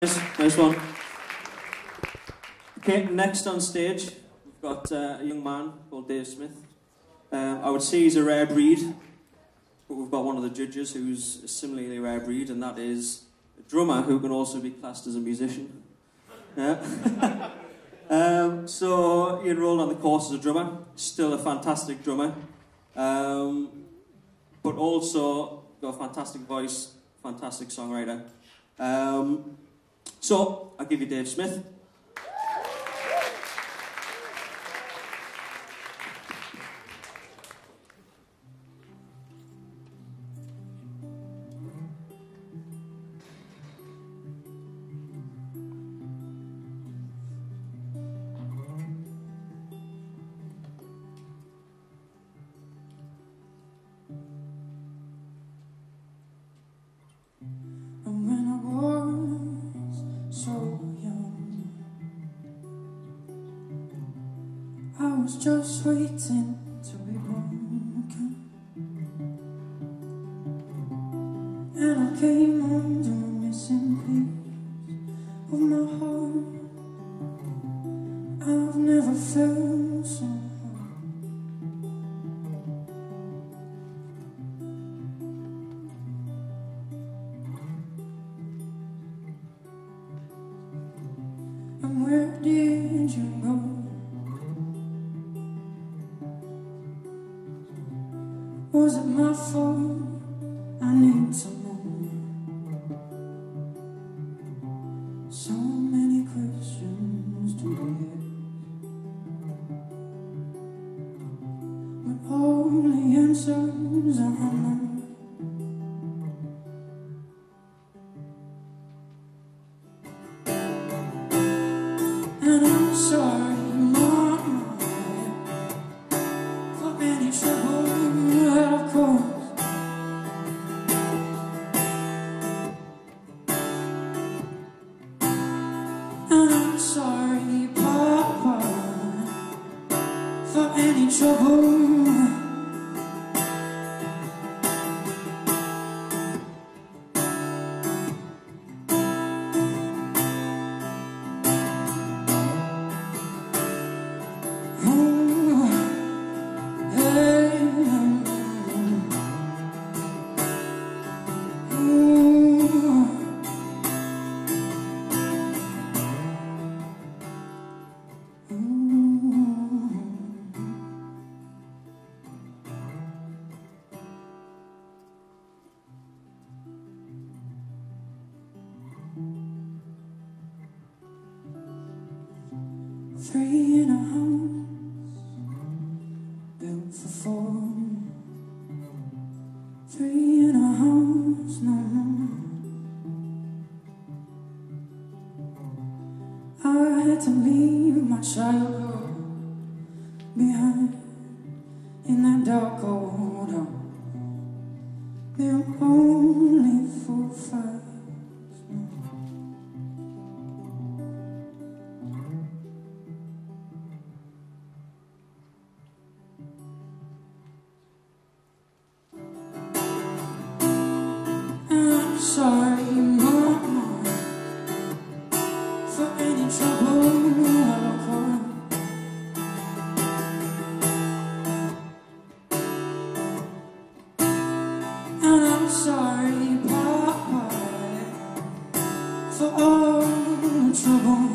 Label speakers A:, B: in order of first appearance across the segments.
A: Nice one. Okay, next on stage, we've got a young man called Dave Smith. I would say he's a rare breed, but we've got one of the judges who's a similarly rare breed, and that is a drummer who can also be classed as a musician. Yeah. So he enrolled on the course as a drummer, still a fantastic drummer, but also got a fantastic voice, fantastic songwriter. So, I'll give you Dave Smith.
B: Just waiting to be broken, and I came home to a missing piece of my heart. I've never felt so hard. And where did you go? Was it my fault? I need to know. So many questions to be asked, but all the answers are unknown. And I'm sorry, Mama, for any trouble. Of course, and I'm sorry, Papa, for any trouble. Three in a house built for four. Three in a house, no more. I had to leave my childhood behind in that dark old house. Built only for 5. Sorry, Mama, for any trouble I've caused. And I'm sorry, Papa, for all the trouble.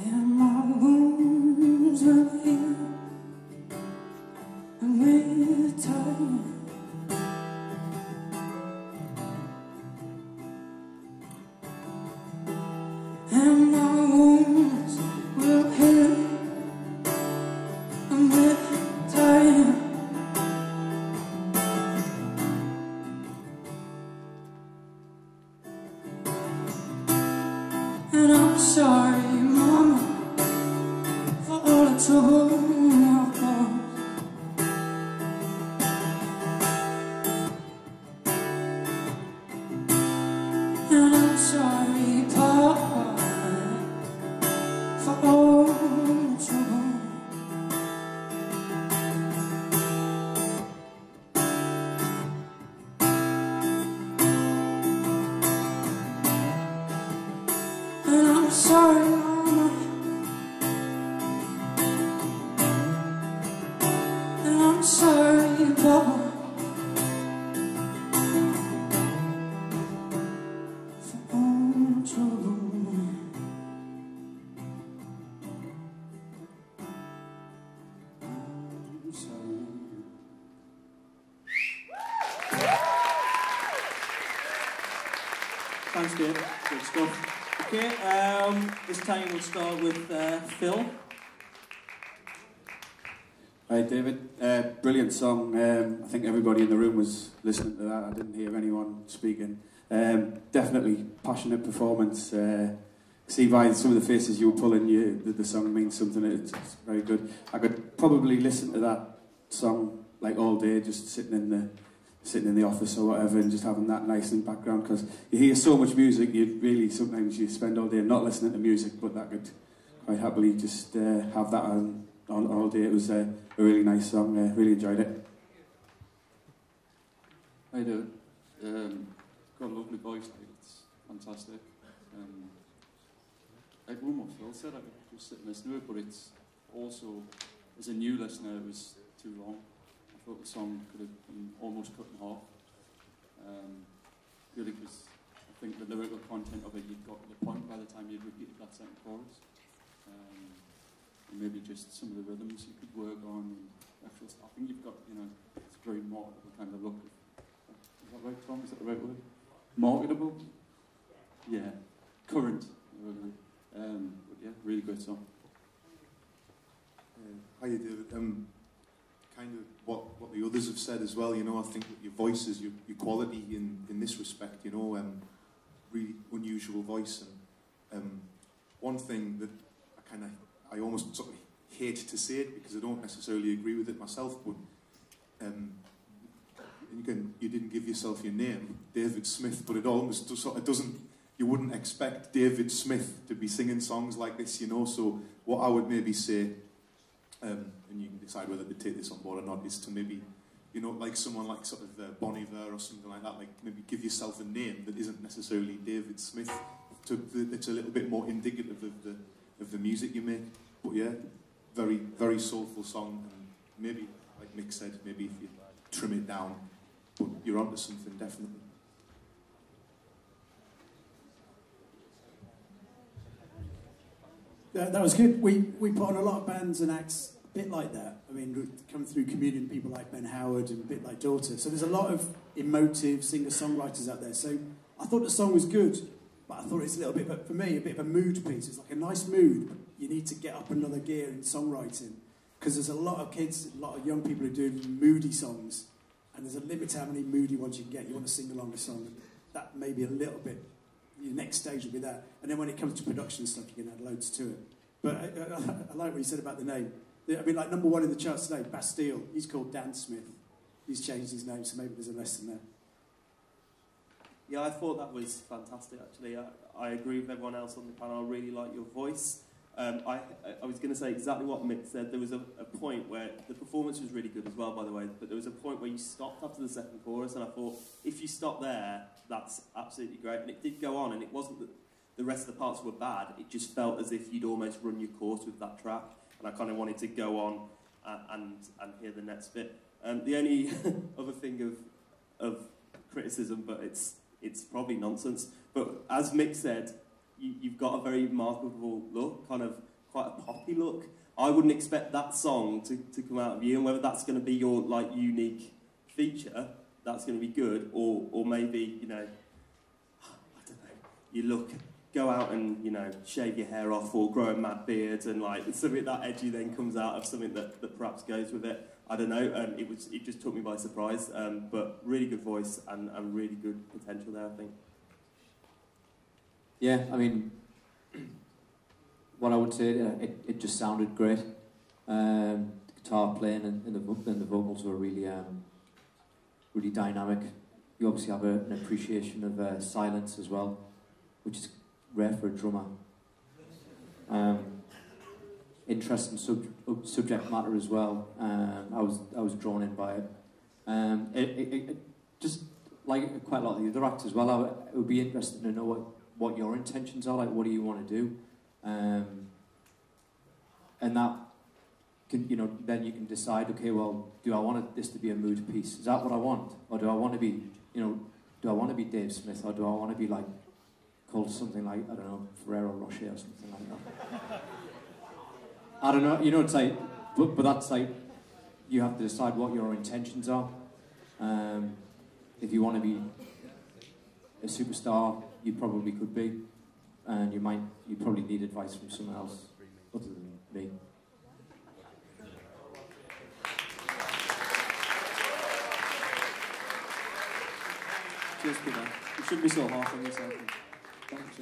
B: And my wounds will heal, and with And I'm sorry, Mama, for all the trouble I've caused. And I'm sorry, Papa, for all the trouble. And I'm sorry, Mama, and I'm sorry, Papa, for all the trouble. I'm sorry.
A: Thanks, Dave. Good stuff. Okay, this time we'll start with Phil.
C: Hi, David. Brilliant song. I think everybody in the room was listening to that. I didn't hear anyone speaking. Definitely passionate performance. See by some of the faces you were pulling, the song means something. It's very good. I could probably listen to that song like all day, just sitting in the office or whatever, and just having that nice in the background, because you hear so much music, sometimes you spend all day not listening to music, but that could quite happily just have that on all day. It was a really nice song. Really enjoyed it.
D: How you doing? Got a lovely voice, like, it's fantastic. Like what Phil said, I could just sit and listen to it, but it's also, as a new listener, it was too long. I thought the song could have been almost cut in half. Purely because I think the lyrical content of it, you'd got to the point by the time you'd repeated that second chorus. And maybe just some of the rhythms you could work on. And actual stuff. I think you've got, it's very marketable kind of look. Is that right, Tom? Is that the right word? Marketable? Yeah. Current. But yeah, really great song.
E: Hi, David. Kind of what the others have said as well. I think that your voice is your quality in this respect. Really unusual voice. And one thing that I almost sort of hate to say it because I don't necessarily agree with it myself, but again, you didn't give yourself your name, David Smith, but it almost sort of doesn't. You wouldn't expect David Smith to be singing songs like this, So what I would maybe say, and you can decide whether to take this on board or not, is to maybe, like someone like sort of Bon Iver or something like that, like maybe give yourself a name that isn't necessarily David Smith. It's a little bit more indicative of the music you make. But yeah, very, very soulful song, and maybe, like Mick said, maybe if you trim it down, but you're onto something, definitely.
F: That was good. We put on a lot of bands and acts a bit like that. I mean, come through communion, people like Ben Howard and a bit like Daughter. So there's a lot of emotive singer-songwriters out there. So I thought the song was good, but I thought it's a little bit, but for me, a bit of a mood piece. It's like a nice mood, but you need to get up another gear in songwriting, because there's a lot of kids, a lot of young people who do moody songs, and there's a limit to how many moody ones you can get. You want to sing along a song. That may be a little bit. Your next stage will be that. And then when it comes to production stuff, you can add loads to it. But I like what you said about the name. I mean, like number one in the charts today, Bastille. He's called Dan Smith. He's changed his name, so maybe there's a lesson there.
G: Yeah, I thought that was fantastic, actually. I agree with everyone else on the panel. I really like your voice. I was going to say exactly what Mick said. There was a point where the performance was really good as well, by the way, but there was a point where you stopped after the second chorus, and I thought, if you stop there, that's absolutely great. And it did go on, and it wasn't that the rest of the parts were bad. It just felt as if you'd almost run your course with that track, and I kind of wanted to go on and hear the next bit. The only other thing of criticism, but it's probably nonsense, but as Mick said, you've got a very marketable look, kind of quite a poppy look. I wouldn't expect that song to come out of you, and whether that's going to be your unique feature, that's going to be good, or maybe, I don't know, you look go out and, you know, shave your hair off or grow a mad beard, and like something that edgy then comes out of something that perhaps goes with it. I don't know. It just took me by surprise. But really good voice and really good potential there, I think.
H: Yeah, I mean, what I would say, it just sounded great. The guitar playing and the vocals were really really dynamic. You obviously have an appreciation of silence as well, which is rare for a drummer. Interesting subject matter as well. I was drawn in by it. It just like quite a lot of the other acts as well. It would be interesting to know what your intentions are. Like, what do you want to do? And that can, you know, then you can decide. Okay, well, do I want this to be a mood piece? Is that what I want, or do I want to be, you know, do I want to be Dave Smith, or do I want to be like called something like, I don't know, Ferrero Rocher or something like that? I don't know, you know, it's like, but that's like, you have to decide what your intentions are. If you want to be a superstar, you probably could be, and you probably need advice from someone else other than me.
A: Cheers, Peter. You shouldn't be so hard on yourself. Thanks,